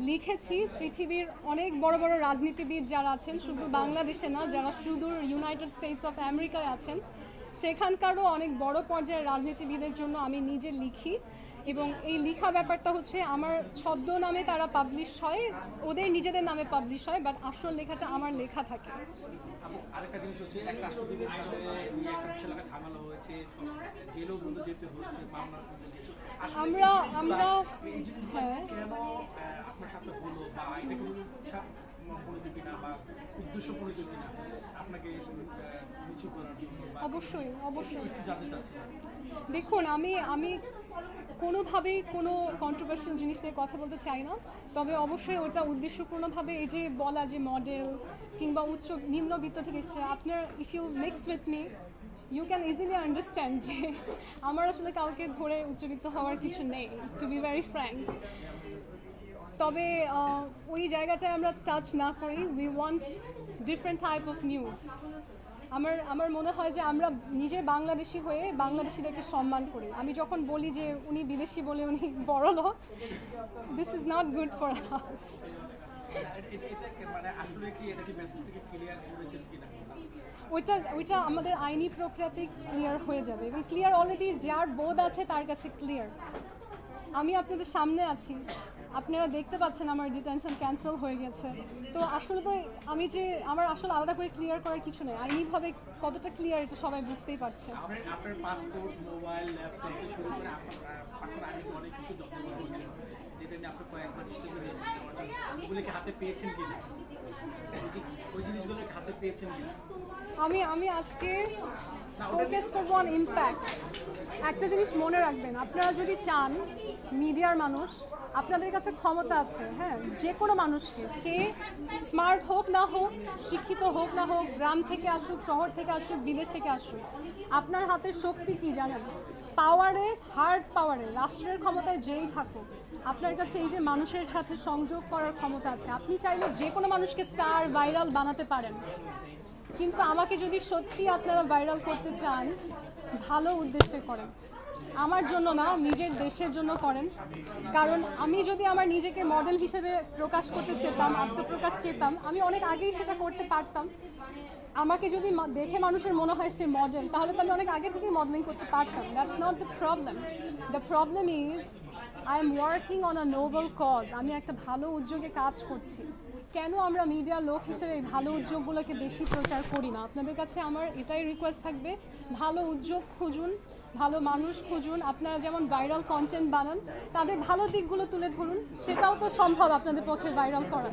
লিখেছি পৃথিবীর অনেক বড় বড় রাজনীতিবিদ যারা আছেন, শুধু বাংলাদেশে না, যারা সুদূর ইউনাইটেড স্টেটস অফ আমেরিকায় আছেন, সেখানকারও অনেক বড় পর্যায়ের রাজনীতিবিদের জন্য আমি নিজে লিখি। এবং এই লেখা ব্যাপারটা হচ্ছে আমার ছদ্মনামে তারা পাবলিশ হয়, ওদের নিজেদের নামে পাবলিশ হয়, বাট আসল লেখাটা আমার লেখা থাকে। আরেকটা জিনিস হচ্ছে, এক রাষ্ট্রদূতের সাথে নিয়ে একটা বিশাল একটা ঝামেলা হয়েছে, জেলেও বন্ধু যেতে হচ্ছে, আমরা হ্যাঁ, কেন আপনার সাথে হলো, বা এটা কোনো ইচ্ছা পরিচিত কিনা বা উদ্দেশ্য পরিচিত কিনা আপনাকে নিচু করার জন্য? অবশ্যই অবশ্যই জানতে চাচ্ছি। দেখুন, আমি কোনোভাবেই কোনো কন্ট্রোভার্সিয়াল জিনিস নিয়ে কথা বলতে চাই না, তবে অবশ্যই ওটা উদ্দেশ্যপূর্ণভাবে এই যে বলা যে মডেল কিংবা উচ্চ নিম্নবিত্ত থেকে এসছে, আপনার if you mix with me you can easily understand যে আমার আসলে কাউকে ধরে উচ্চবিত্ত হওয়ার কিছু নেই, টু বি ভেরি ফ্র্যাঙ্ক। তবে ওই জায়গাটায় আমরা টাচ না করি, we want different type of news. আমার মনে হয় যে আমরা নিজে বাংলাদেশি হয়ে বাংলাদেশিদেরকে সম্মান করি। আমি যখন বলি যে উনি বিদেশি বলে উনি বড়লোক, this is not good for us. ওইটা আমাদের আইনি প্রক্রিয়াতেই ক্লিয়ার হয়ে যাবে, এবং ক্লিয়ার অলরেডি যার বোধ আছে তার কাছে ক্লিয়ার। আমি আপনাদের সামনে আছি, আপনারা দেখতে পাচ্ছেন আমার ডিটেনশন ক্যান্সেল হয়ে গেছে। তো আসলে তো আমার আসলে আলাদা করে ক্লিয়ার করার কিছু নেই, আইনিভাবে কতটা ক্লিয়ার এটা সবাই বুঝতেই পারছে। আপনার পাসপোর্ট, মোবাইল, ল্যাপটপ থেকে শুরু করে আপনার পার্সোনাল আইডি অনেক কিছু যত্ন করা হচ্ছে, যেটা নিয়ে আপনি কয়েকবার চেষ্টা করে নিয়েছেন, ওগুলিকে হাতে পেয়েছেন কিনা, ওই জিনিসগুলোকে হাতে পেয়েছেন কিনা? আমি আজকে ফোকাস করবো অন ইম্প্যাক্ট। একটা জিনিস মনে রাখবেন, আপনারা যদি চান, মিডিয়ার মানুষ, আপনাদের কাছে ক্ষমতা আছে, হ্যাঁ, যে কোনো মানুষকে, সে স্মার্ট হোক না হোক, শিক্ষিত হোক না হোক, গ্রাম থেকে আসুক, শহর থেকে আসুক, বিদেশ থেকে আসুক, আপনার হাতের শক্তি কি জানেন? পাওয়ারে, হার্ড পাওয়ারে, রাষ্ট্রের ক্ষমতায় যেই থাকুক, আপনার কাছে এই যে মানুষের সাথে সংযোগ করার ক্ষমতা আছে। আপনি চাইলে যে কোনো মানুষকে স্টার, ভাইরাল বানাতে পারেন, কিন্তু আমাকে যদি সত্যি আপনারা ভাইরাল করতে চান, ভালো উদ্দেশ্যে করেন, আমার জন্য না, নিজের দেশের জন্য করেন। কারণ আমি যদি আমার নিজেকে মডেল হিসেবে প্রকাশ করতে চেতাম, আত্মপ্রকাশ চেতাম, আমি অনেক আগেই সেটা করতে পারতাম। আমাকে যদি দেখে মানুষের মনে হয় সে মডেল, তাহলে তো আমি অনেক আগে থেকেই মডেলিং করতে পারতাম। That's not the problem. The problem is I am working on a noble cause. আমি একটা ভালো উদ্যোগে কাজ করছি। কেন আমরা মিডিয়ার লোক হিসেবে এই ভালো উদ্যোগগুলোকে বেশি প্রচার করি না? আপনাদের কাছে আমার এটাই রিকোয়েস্ট থাকবে, ভালো উদ্যোগ খুঁজুন, ভালো মানুষ খুঁজুন। আপনারা যেমন ভাইরাল কন্টেন্ট বানান, তাদের ভালো দিকগুলো তুলে ধরুন, সেটাও তো সম্ভব আপনাদের পক্ষে ভাইরাল করা।